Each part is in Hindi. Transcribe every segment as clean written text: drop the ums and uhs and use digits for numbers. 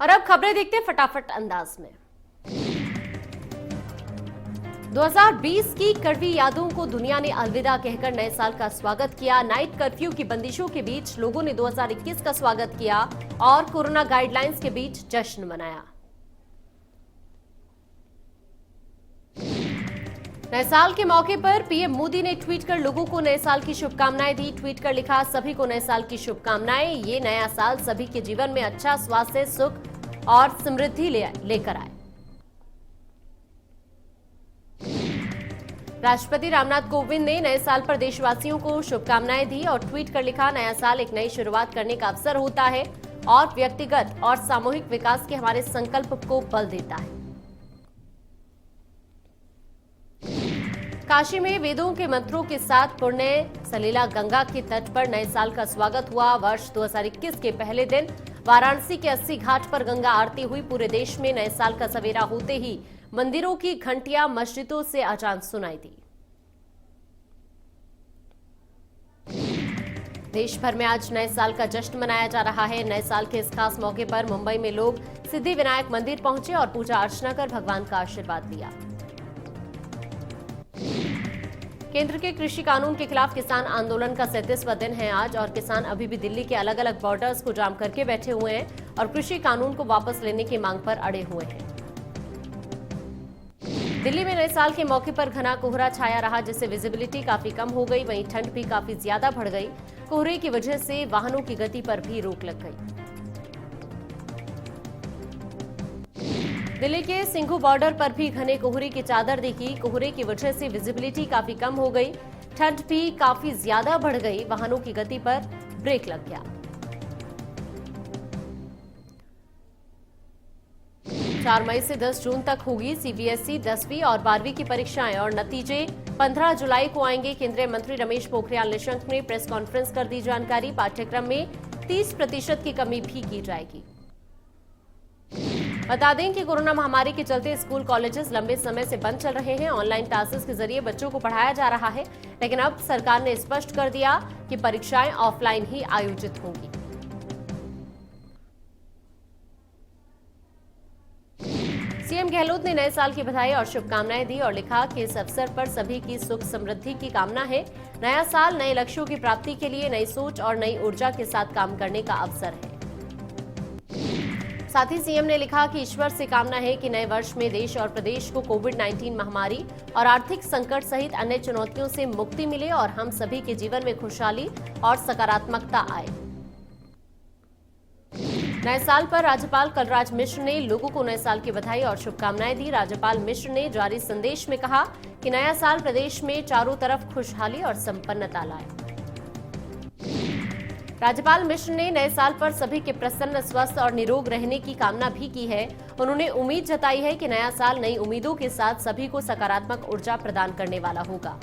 और अब खबरें देखते हैं फटाफट अंदाज में। 2020 की कड़वी यादों को दुनिया ने अलविदा कहकर नए साल का स्वागत किया। नाइट कर्फ्यू की बंदिशों के बीच लोगों ने 2021 का स्वागत किया और कोरोना गाइडलाइंस के बीच जश्न मनाया। नए साल के मौके पर पीएम मोदी ने ट्वीट कर लोगों को नए साल की शुभकामनाएं दी। ट्वीट कर लिखा, सभी को नए साल की शुभकामनाएं। ये नया साल सभी के जीवन में अच्छा स्वास्थ्य, सुख और समृद्धि लेकर आए। राष्ट्रपति रामनाथ कोविंद ने नए साल पर देशवासियों को शुभकामनाएं दी और ट्वीट कर लिखा, नया साल एक नई शुरुआत करने का अवसर होता है और व्यक्तिगत और सामूहिक विकास के हमारे संकल्प को बल देता है। काशी में वेदों के मंत्रों के साथ पुण्य सलीला गंगा के तट पर नए साल का स्वागत हुआ। वर्ष 2021 के पहले दिन वाराणसी के 80 घाट पर गंगा आरती हुई। पूरे देश में नए साल का सवेरा होते ही मंदिरों की घंटियां मस्जिदों से अजान सुनाई दी। देश भर में आज नए साल का जश्न मनाया जा रहा है। नए साल के इस खास मौके पर मुंबई में लोग सिद्धि विनायक मंदिर पहुंचे और पूजा अर्चना कर भगवान का आशीर्वाद लिया। केंद्र के कृषि कानून के खिलाफ किसान आंदोलन का 37वां दिन है आज और किसान अभी भी दिल्ली के अलग अलग बॉर्डर्स को जाम करके बैठे हुए हैं और कृषि कानून को वापस लेने की मांग पर अड़े हुए हैं। दिल्ली में नए साल के मौके पर घना कोहरा छाया रहा, जिससे विजिबिलिटी काफी कम हो गई। वहीं ठंड भी काफी ज्यादा बढ़ गई। कोहरे की वजह से वाहनों की गति पर भी रोक लग गई। दिल्ली के सिंघू बॉर्डर पर भी घने कोहरे की चादर दिखी। कोहरे की वजह से विजिबिलिटी काफी कम हो गई। ठंड भी काफी ज्यादा बढ़ गई। वाहनों की गति पर ब्रेक लग गया। 4 मई से 10 जून तक होगी सीबीएसई 10वीं और 12वीं की परीक्षाएं और नतीजे 15 जुलाई को आएंगे। केंद्रीय मंत्री रमेश पोखरियाल निशंक ने प्रेस कॉन्फ्रेंस कर दी जानकारी। पाठ्यक्रम में 30% की कमी भी की जाएगी। बता दें कि कोरोना महामारी के चलते स्कूल कॉलेजेस लंबे समय से बंद चल रहे हैं। ऑनलाइन क्लासेस के जरिए बच्चों को पढ़ाया जा रहा है, लेकिन अब सरकार ने स्पष्ट कर दिया कि परीक्षाएं ऑफलाइन ही आयोजित होंगी। सीएम गहलोत ने नए साल की बधाई और शुभकामनाएं दी और लिखा कि इस अवसर पर सभी की सुख समृद्धि की कामना है। नया साल नए लक्ष्यों की प्राप्ति के लिए नई सोच और नई ऊर्जा के साथ काम करने का अवसर है। साथ ही सीएम ने लिखा कि ईश्वर से कामना है कि नए वर्ष में देश और प्रदेश को कोविड-19 महामारी और आर्थिक संकट सहित अन्य चुनौतियों से मुक्ति मिले और हम सभी के जीवन में खुशहाली और सकारात्मकता आए। नए साल पर राज्यपाल कलराज मिश्र ने लोगों को नए साल की बधाई और शुभकामनाएं दी। राज्यपाल मिश्र ने जारी संदेश में कहा कि नया साल प्रदेश में चारों तरफ खुशहाली और संपन्नता लाए। राज्यपाल मिश्र ने नए साल पर सभी के प्रसन्न, स्वस्थ और निरोग रहने की कामना भी की है। उन्होंने उम्मीद जताई है कि नया साल नई उम्मीदों के साथ सभी को सकारात्मक ऊर्जा प्रदान करने वाला होगा।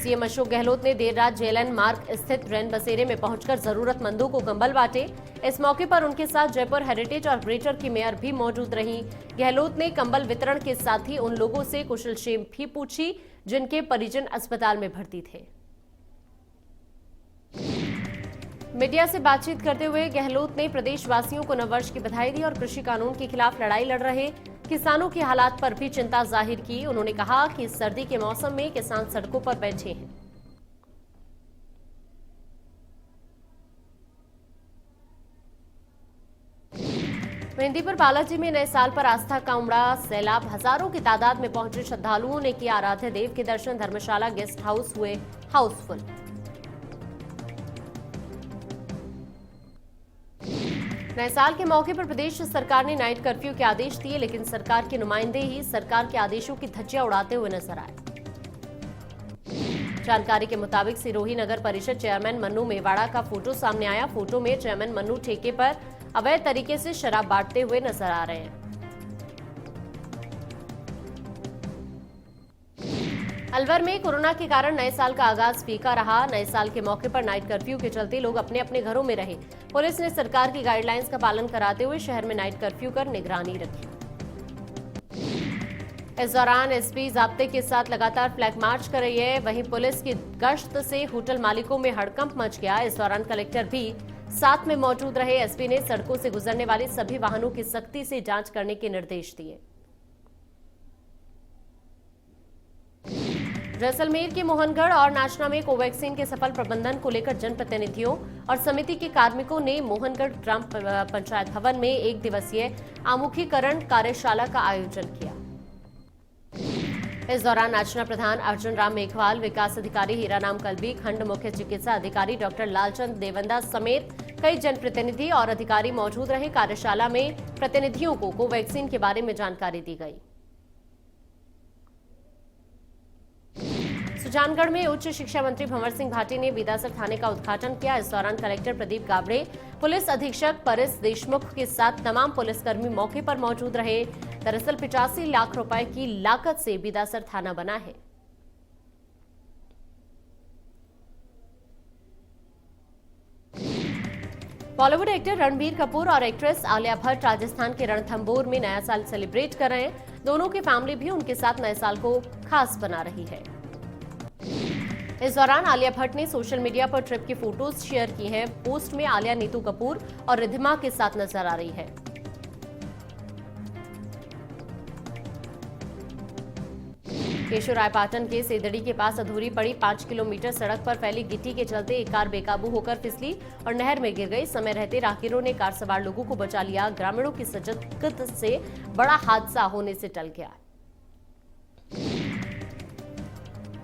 सीएम अशोक गहलोत ने देर रात जेएलएन मार्ग स्थित रैन बसेरे में पहुंचकर जरूरतमंदों को कंबल बांटे। इस मौके पर उनके साथ जयपुर हेरिटेज और ग्रेटर की मेयर भी मौजूद रहीं। गहलोत ने कंबल वितरण के साथ ही उन लोगों से कुशलक्षेम भी पूछी जिनके परिजन अस्पताल में भर्ती थे। मीडिया से बातचीत करते हुए गहलोत ने प्रदेशवासियों को नववर्ष की बधाई दी और कृषि कानून के खिलाफ लड़ाई लड़ रहे किसानों की हालात पर भी चिंता जाहिर की। उन्होंने कहा कि इस सर्दी के मौसम में किसान सड़कों पर बैठे हैं। मेहंदीपुर बालाजी में नए साल पर आस्था का उमड़ा सैलाब। हजारों की तादाद में पहुंचे श्रद्धालुओं ने किया आराध्य देव के दर्शन। धर्मशाला गेस्ट हाउस हुए हाउसफुल। नए साल के मौके पर प्रदेश सरकार ने नाइट कर्फ्यू के आदेश दिए, लेकिन सरकार के नुमाइंदे ही सरकार के आदेशों की धज्जियां उड़ाते हुए नजर आए। जानकारी के मुताबिक सिरोही नगर परिषद चेयरमैन मन्नू मेवाड़ा का फोटो सामने आया। फोटो में चेयरमैन मन्नू ठेके पर अवैध तरीके से शराब बांटते हुए नजर आ रहे हैं। अलवर में कोरोना के कारण नए साल का आगाज फीका रहा। नए साल के मौके पर नाइट कर्फ्यू के चलते लोग अपने अपने घरों में रहे। पुलिस ने सरकार की गाइडलाइंस का पालन कराते हुए शहर में नाइट कर्फ्यू कर निगरानी रखी। इस दौरान एसपी जाब्ते के साथ लगातार फ्लैग मार्च कर रही है। वहीं पुलिस की गश्त से होटल मालिकों में हड़कंप मच गया। इस दौरान कलेक्टर भी साथ में मौजूद रहे। एसपी ने सड़कों से गुजरने वाले सभी वाहनों की सख्ती से जांच करने के निर्देश दिए। जैसलमेर के मोहनगढ़ और नाचना में कोवैक्सीन के सफल प्रबंधन को लेकर जनप्रतिनिधियों और समिति के कार्मिकों ने मोहनगढ़ ग्राम पंचायत भवन में एक दिवसीय आमुखीकरण कार्यशाला का आयोजन किया। इस दौरान नाचना प्रधान अर्जुन राम मेघवाल, विकास अधिकारी हीरानाम कलबी, खंड मुख्य चिकित्सा अधिकारी डॉक्टर लालचंद देवंदा समेत कई जनप्रतिनिधि और अधिकारी मौजूद रहे। कार्यशाला में प्रतिनिधियों को कोवैक्सीन के बारे में जानकारी दी गई। सुजानगढ़ में उच्च शिक्षा मंत्री भंवर सिंह भाटी ने बीदासर थाने का उद्घाटन किया। इस दौरान कलेक्टर प्रदीप गाबड़े, पुलिस अधीक्षक परिस देशमुख के साथ तमाम पुलिसकर्मी मौके पर मौजूद रहे। दरअसल 85 लाख रुपए की लागत से बीदासर थाना बना है। बॉलीवुड एक्टर रणबीर कपूर और एक्ट्रेस आलिया भट्ट राजस्थान के रणथंभौर में नया साल सेलिब्रेट कर रहे हैं। दोनों की फैमिली भी उनके साथ नए साल को खास बना रही है। इस दौरान आलिया भट्ट ने सोशल मीडिया पर ट्रिप की फोटोज शेयर की हैं। पोस्ट में आलिया नीतू कपूर और रिद्धिमा के साथ नजर आ रही है। केशोरायपाटन के सेदड़ी के पास अधूरी पड़ी 5 किलोमीटर सड़क पर फैली गिट्टी के चलते एक कार बेकाबू होकर फिसली और नहर में गिर गई। समय रहते राहगीरों ने कार सवार लोगों को बचा लिया। ग्रामीणों की सजगत से बड़ा हादसा होने से टल गया।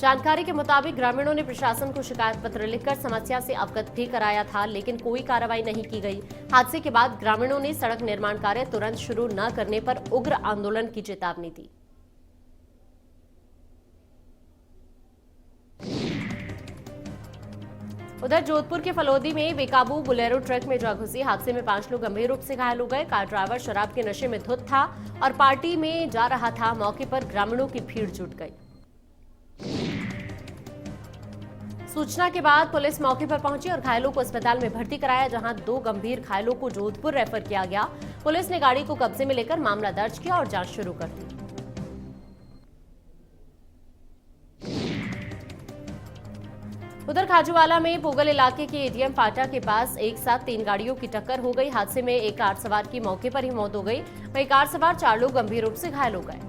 जानकारी के मुताबिक ग्रामीणों ने प्रशासन को शिकायत पत्र लिखकर समस्या से अवगत भी कराया था, लेकिन कोई कार्रवाई नहीं की गई। हादसे के बाद ग्रामीणों ने सड़क निर्माण कार्य तुरंत शुरू न करने पर उग्र आंदोलन की चेतावनी दी। उधर जोधपुर के फलोदी में बेकाबू बुलेरो ट्रक में जा घुसी। हादसे में 5 लोग गंभीर रूप से घायल हो गए। कार ड्राइवर शराब के नशे में धुत था और पार्टी में जा रहा था। मौके पर ग्रामीणों की भीड़ जुट गई। सूचना के बाद पुलिस मौके पर पहुंची और घायलों को अस्पताल में भर्ती कराया, जहां 2 गंभीर घायलों को जोधपुर रेफर किया गया। पुलिस ने गाड़ी को कब्जे में लेकर मामला दर्ज किया और जांच शुरू कर दी। उधर खाजूवाला में पोगल इलाके के एटीएम फाटा के पास एक साथ 3 गाड़ियों की टक्कर हो गई। हादसे में एक कार सवार की मौके पर ही मौत हो गई। वहीं कार सवार 4 लोग गंभीर रूप से घायल हो गए।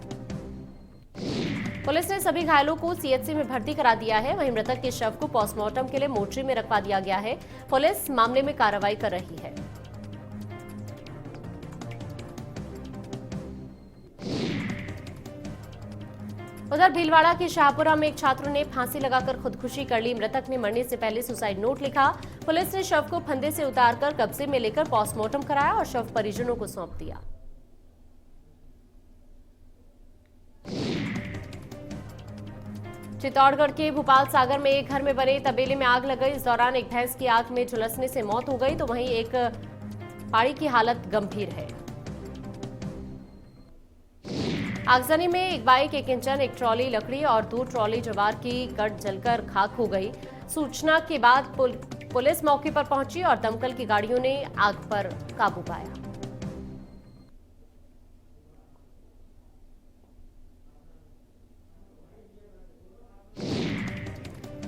पुलिस ने सभी घायलों को सीएचसी में भर्ती करा दिया है। वहीं मृतक के शव को पोस्टमार्टम के लिए मोर्चरी में रखवा दिया गया है। पुलिस मामले में कार्रवाई कर रही है। उधर भीलवाड़ा के शाहपुरा में एक छात्र ने फांसी लगाकर खुदकुशी कर ली। मृतक ने मरने से पहले सुसाइड नोट लिखा। पुलिस ने शव को फंदे से उतारकर कब्जे में लेकर पोस्टमार्टम कराया और शव परिजनों को सौंप दिया। चित्तौड़गढ़ के भोपाल सागर में एक घर में बने तबेले में आग लग गई। इस दौरान एक भैंस की आग में झुलसने से मौत हो गई, तो वहीं एक पाड़ी की हालत गंभीर है। आगजनी में एक बाइक, एक इंजन, एक ट्रॉली लकड़ी और 2 ट्रॉली ज्वार की कट जलकर खाक हो गई। सूचना के बाद पुलिस मौके पर पहुंची और दमकल की गाड़ियों ने आग पर काबू पाया।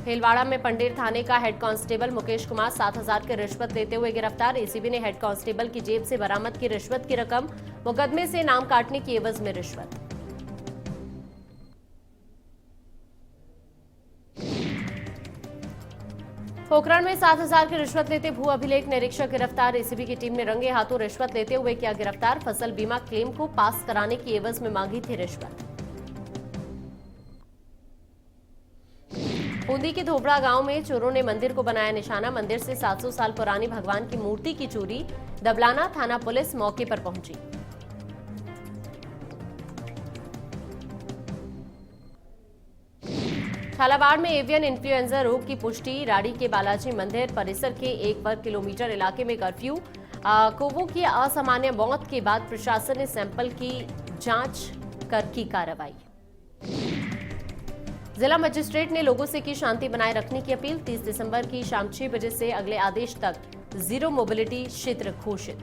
भीलवाड़ा में पंडेर थाने का हेड कांस्टेबल मुकेश कुमार 7,000 की रिश्वत लेते हुए गिरफ्तार। एसीबी ने हेड कांस्टेबल की जेब से बरामद की रिश्वत की रकम। मुकदमे से नाम काटने की एवज में रिश्वत। पोखरण में 7,000 की रिश्वत लेते भू अभिलेख निरीक्षक गिरफ्तार। एसीबी की टीम ने रंगे हाथों रिश्वत लेते हुए किया गिरफ्तार। फसल बीमा क्लेम को पास कराने की एवज में मांगी थी रिश्वत। बूंदी के धोबड़ा गांव में चोरों ने मंदिर को बनाया निशाना। मंदिर से 700 साल पुरानी भगवान की मूर्ति की चोरी। दबलाना थाना पुलिस मौके पर पहुंची। झालावाड़ में एवियन इन्फ्लुएंजा रोग की पुष्टि। राड़ी के बालाजी मंदिर परिसर के 1 वर्ग किलोमीटर इलाके में कर्फ्यू। कौवों की असामान्य मौत के बाद प्रशासन ने सैंपल की जांच कर की कार्रवाई। जिला मजिस्ट्रेट ने लोगों से की शांति बनाए रखने की अपील। 30 दिसंबर की शाम 6 बजे से अगले आदेश तक जीरो मोबिलिटी क्षेत्र घोषित।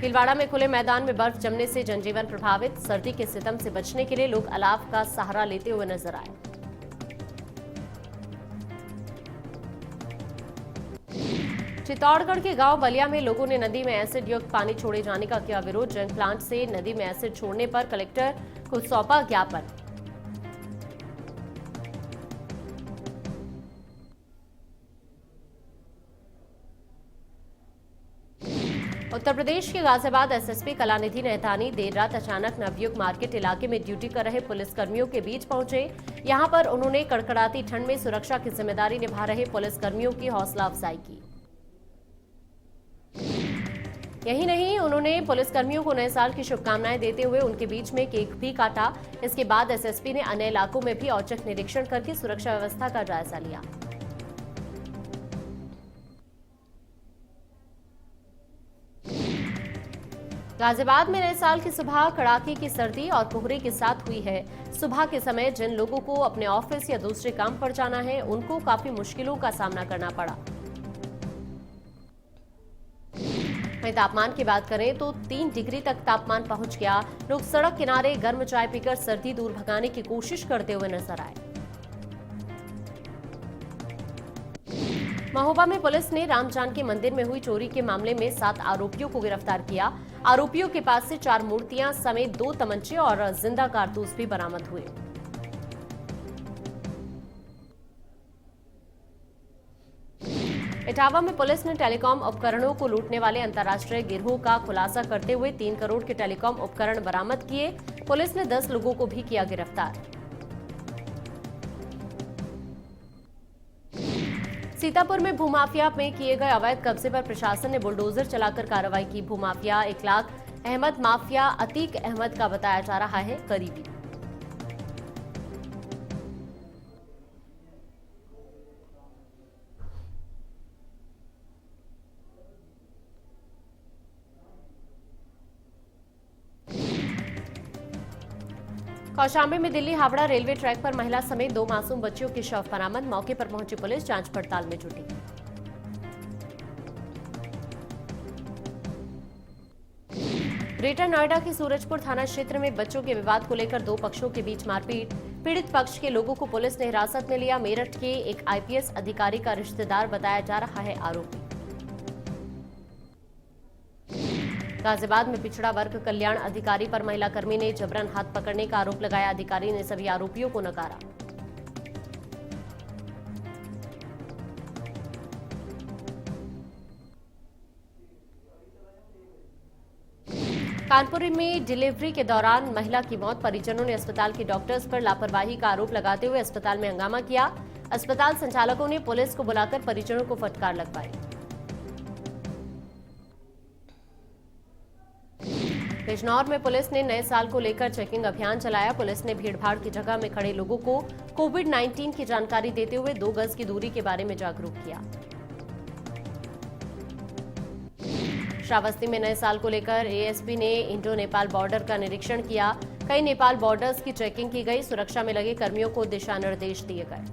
भीलवाड़ा में खुले मैदान में बर्फ जमने से जनजीवन प्रभावित। सर्दी के सितम से बचने के लिए लोग अलाव का सहारा लेते हुए नजर आए। चित्तौड़गढ़ के गांव बलिया में लोगों ने नदी में एसिड युक्त पानी छोड़े जाने का किया विरोध। जैन प्लांट से नदी में एसिड छोड़ने पर कलेक्टर को सौंपा ज्ञापन। उत्तर प्रदेश के गाजियाबाद एसएसपी कलानिधि नैथानी देर रात अचानक नवयुग मार्केट इलाके में ड्यूटी कर रहे पुलिसकर्मियों के बीच पहुंचे। यहां पर उन्होंने कड़कड़ाती ठंड में सुरक्षा की जिम्मेदारी निभा रहे पुलिसकर्मियों की हौसला अफजाई की। यही नहीं, उन्होंने पुलिसकर्मियों को नए साल की शुभकामनाएं देते हुए उनके बीच में केक भी काटा। इसके बाद एसएसपी ने अन्य इलाकों में भी औचक निरीक्षण करके सुरक्षा व्यवस्था का जायजा लिया। गाजियाबाद में नए साल की सुबह कड़ाके की सर्दी और कोहरे के साथ हुई है। सुबह के समय जिन लोगों को अपने ऑफिस या दूसरे काम पर जाना है, उनको काफी मुश्किलों का सामना करना पड़ा। वहीं तापमान की बात करें तो 3 डिग्री तक तापमान पहुंच गया। लोग सड़क किनारे गर्म चाय पीकर सर्दी दूर भगाने की कोशिश करते हुए नजर आए। महोबा में पुलिस ने राम जानकी मंदिर में हुई चोरी के मामले में 7 आरोपियों को गिरफ्तार किया। आरोपियों के पास से 4 मूर्तियां समेत 2 तमंचे और जिंदा कारतूस भी बरामद हुए। इटावा में पुलिस ने टेलीकॉम उपकरणों को लूटने वाले अंतर्राष्ट्रीय गिरोह का खुलासा करते हुए 3 करोड़ के टेलीकॉम उपकरण बरामद किए। पुलिस ने 10 लोगों को भी किया गिरफ्तार। सीतापुर में भूमाफिया में किए गए अवैध कब्जे पर प्रशासन ने बुलडोजर चलाकर कार्रवाई की। भूमाफिया 1 लाख अहमद माफिया अतीक अहमद का बताया जा रहा है करीबी। कौशाम्बी में दिल्ली हावड़ा रेलवे ट्रैक पर महिला समेत 2 मासूम बच्चियों के शव बरामद। मौके पर पहुंची पुलिस जांच पड़ताल में जुटी। ग्रेटर नोएडा के सूरजपुर थाना क्षेत्र में बच्चों के विवाद को लेकर 2 पक्षों के बीच मारपीट। पीड़ित पक्ष के लोगों को पुलिस ने हिरासत में लिया। मेरठ के एक आईपीएस अधिकारी का रिश्तेदार बताया जा रहा है आरोपी। गाजियाबाद में पिछड़ा वर्ग कल्याण अधिकारी पर महिला कर्मी ने जबरन हाथ पकड़ने का आरोप लगाया। अधिकारी ने सभी आरोपियों को नकारा। कानपुर में डिलीवरी के दौरान महिला की मौत। परिजनों ने अस्पताल के डॉक्टर्स पर लापरवाही का आरोप लगाते हुए अस्पताल में हंगामा किया। अस्पताल संचालकों ने पुलिस को बुलाकर परिजनों को फटकार लगवाई। बिजनौर में पुलिस ने नए साल को लेकर चेकिंग अभियान चलाया। पुलिस ने भीड़भाड़ की जगह में खड़े लोगों को कोविड-19 की जानकारी देते हुए 2 गज की दूरी के बारे में जागरूक किया। श्रावस्ती में नए साल को लेकर एएसपी ने इंडो नेपाल बॉर्डर का निरीक्षण किया। कई नेपाल बॉर्डर्स की चेकिंग की गई। सुरक्षा में लगे कर्मियों को दिशा निर्देश दिए गए।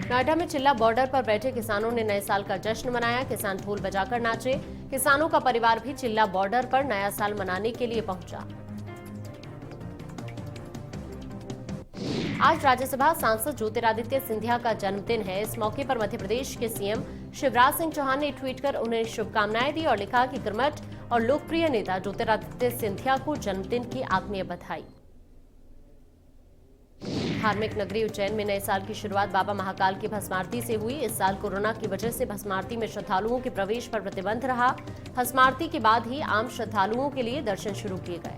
नोएडा में चिल्ला बॉर्डर पर बैठे किसानों ने नए साल का जश्न मनाया। किसान ढोल बजाकर नाचे। किसानों का परिवार भी चिल्ला बॉर्डर पर नया साल मनाने के लिए पहुंचा। आज राज्यसभा सांसद ज्योतिरादित्य सिंधिया का जन्मदिन है। इस मौके पर मध्य प्रदेश के सीएम शिवराज सिंह चौहान ने ट्वीट कर उन्हें शुभकामनाएं दी और लिखा कि कर्मठ और लोकप्रिय नेता ज्योतिरादित्य सिंधिया को जन्मदिन की आत्मीय बधाई। धार्मिक नगरी उज्जैन में नए साल की शुरुआत बाबा महाकाल की भस्मारती से हुई। इस साल कोरोना की वजह से भस्मारती में श्रद्धालुओं के प्रवेश पर प्रतिबंध रहा। भस्मारती के बाद ही आम श्रद्धालुओं के लिए दर्शन शुरू किए गए।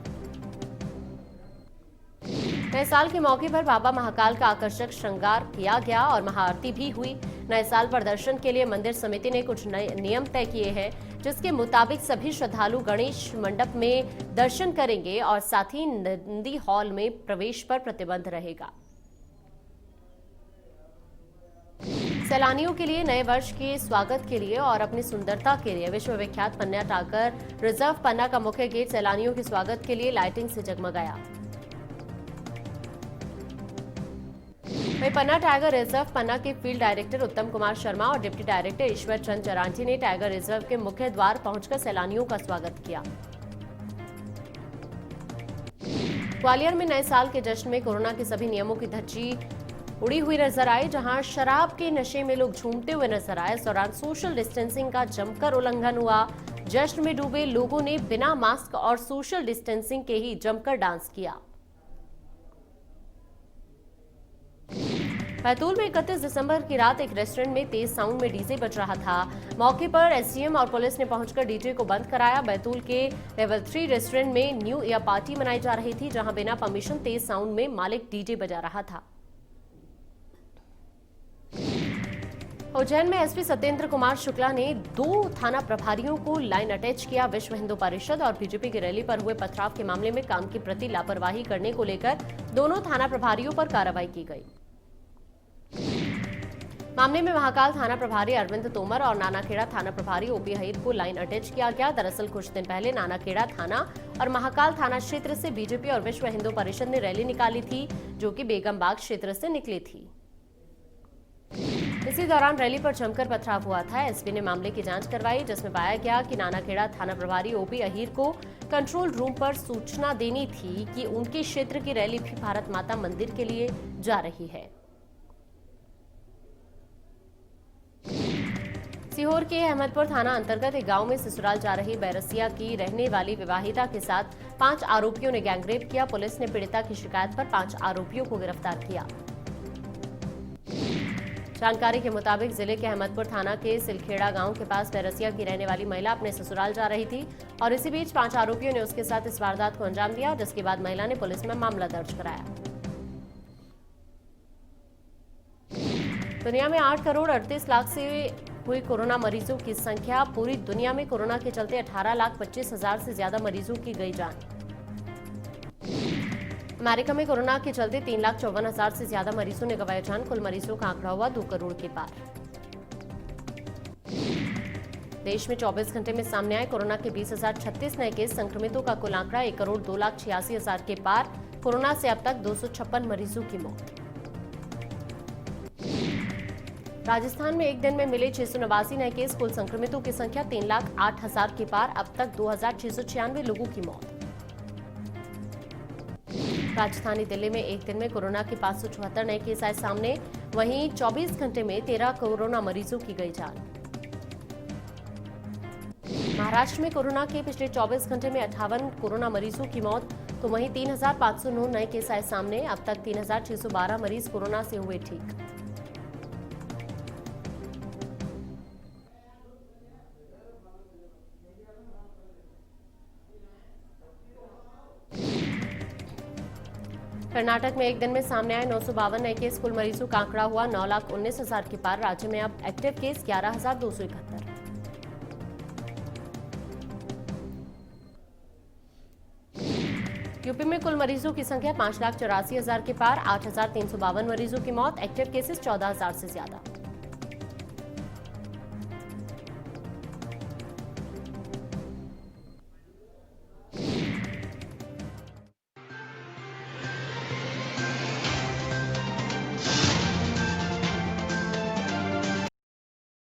नए साल के मौके पर बाबा महाकाल का आकर्षक श्रृंगार किया गया और महाआरती भी हुई। नए साल पर दर्शन के लिए मंदिर समिति ने कुछ नए नियम तय किए हैं, जिसके मुताबिक सभी श्रद्धालु गणेश मंडप में दर्शन करेंगे और साथ ही नंदी हॉल में प्रवेश पर प्रतिबंध रहेगा। सैलानियों के लिए नए वर्ष के स्वागत के लिए और अपनी सुंदरता के लिए विश्व विख्यात पन्ना टाकर रिजर्व पन्ना का मुख्य गेट सैलानियों के स्वागत के लिए लाइटिंग से जगमगाया। वहीं पन्ना टाइगर रिजर्व पन्ना के फील्ड डायरेक्टर उत्तम कुमार शर्मा और डिप्टी डायरेक्टर ईश्वर चंद चरांठी ने टाइगर रिजर्व के मुख्य द्वार पहुंचकर सैलानियों का स्वागत किया। ग्वालियर में नए साल के जश्न में कोरोना के सभी नियमों की धज्जी उड़ी हुई नजर आई। जहां शराब के नशे में लोग झूमते हुए नजर आए, इस दौरान सोशल डिस्टेंसिंग का जमकर उल्लंघन हुआ। जश्न में डूबे लोगों ने बिना मास्क और सोशल डिस्टेंसिंग के ही जमकर डांस किया। बैतूल में 31 दिसंबर की रात एक रेस्टोरेंट में तेज साउंड में डीजे बज रहा था। मौके पर एसडीएम और पुलिस ने पहुंचकर डीजे को बंद कराया। बैतूल के लेवल 3 रेस्टोरेंट में न्यू ईयर पार्टी मनाई जा रही थी, जहां बिना परमिशन तेज साउंड में मालिक डीजे बजा रहा था। उज्जैन में एसपी सत्येंद्र कुमार शुक्ला ने 2 थाना प्रभारियों को लाइन अटैच किया। विश्व हिंदू परिषद और बीजेपी की रैली पर हुए पथराव के मामले में काम के प्रति लापरवाही करने को लेकर दोनों थाना प्रभारियों पर कार्रवाई की गई। मामले में महाकाल थाना प्रभारी अरविंद तोमर और नानाखेड़ा थाना प्रभारी ओपी अहीर को लाइन अटैच किया गया। दरअसल कुछ दिन पहले नानाखेड़ा थाना और महाकाल थाना क्षेत्र से बीजेपी और विश्व हिंदू परिषद ने रैली निकाली थी, जो कि बेगमबाग क्षेत्र से निकली थी। इसी दौरान रैली पर जमकर पथराव हुआ था। एसपी ने मामले की जांच करवाई, जिसमें पाया गया कि नानाखेड़ा थाना प्रभारी ओपी अहीर को कंट्रोल रूम पर सूचना देनी थी कि उनके क्षेत्र की रैली भी भारत माता मंदिर के लिए जा रही है। सीहोर के अहमदपुर थाना अंतर्गत एक गांव में ससुराल जा रही बैरसिया की रहने वाली विवाहिता के साथ 5 आरोपियों ने गैंगरेप किया। पुलिस ने पीड़िता की शिकायत पर 5 आरोपियों को गिरफ्तार किया। जानकारी के मुताबिक जिले के अहमदपुर थाना के सिलखेड़ा गांव के पास बैरसिया की रहने वाली महिला अपने ससुराल जा रही थी और इसी बीच 5 आरोपियों ने उसके साथ इस वारदात को अंजाम दिया, जिसके बाद महिला ने पुलिस में मामला दर्ज कराया। दुनिया में 8 करोड़ 38 लाख से हुई कोरोना मरीजों की संख्या। पूरी दुनिया में कोरोना के चलते 18,25,000 से ज्यादा मरीजों की गई जान। अमेरिका में कोरोना के चलते 3,54,000 से ज्यादा मरीजों ने गंवाया जान। कुल मरीजों का आंकड़ा हुआ 2 करोड़ के पार। देश में 24 घंटे में सामने आए कोरोना के 20,036 नए केस। संक्रमितों का कुल आंकड़ा 1,02,86,000 के पार। कोरोना से अब तक 256 मरीजों की मौत। राजस्थान में एक दिन में मिले 689 नए केस। कुल संक्रमितों की संख्या 3,08,000 के पार। अब तक 2,696 लोगों की मौत। राजधानी दिल्ली में एक दिन में कोरोना के 574 नए केस आए सामने। वहीं 24 घंटे में 13 कोरोना मरीजों की गई जान। महाराष्ट्र में कोरोना के पिछले 24 घंटे में 58 कोरोना मरीजों की मौत, तो वहीं 3,509 नए केस आए सामने। अब तक 3,612 मरीज कोरोना से हुए ठीक। कर्नाटक में एक दिन में सामने आए 952 नए केस। कुल मरीजों का आंकड़ा हुआ 9,19,000 के पार। राज्य में अब एक्टिव केस 11,271। यूपी में कुल मरीजों की संख्या 5,84,000 के पार। 8,352 मरीजों की मौत। एक्टिव केसेस 14,000 से ज्यादा।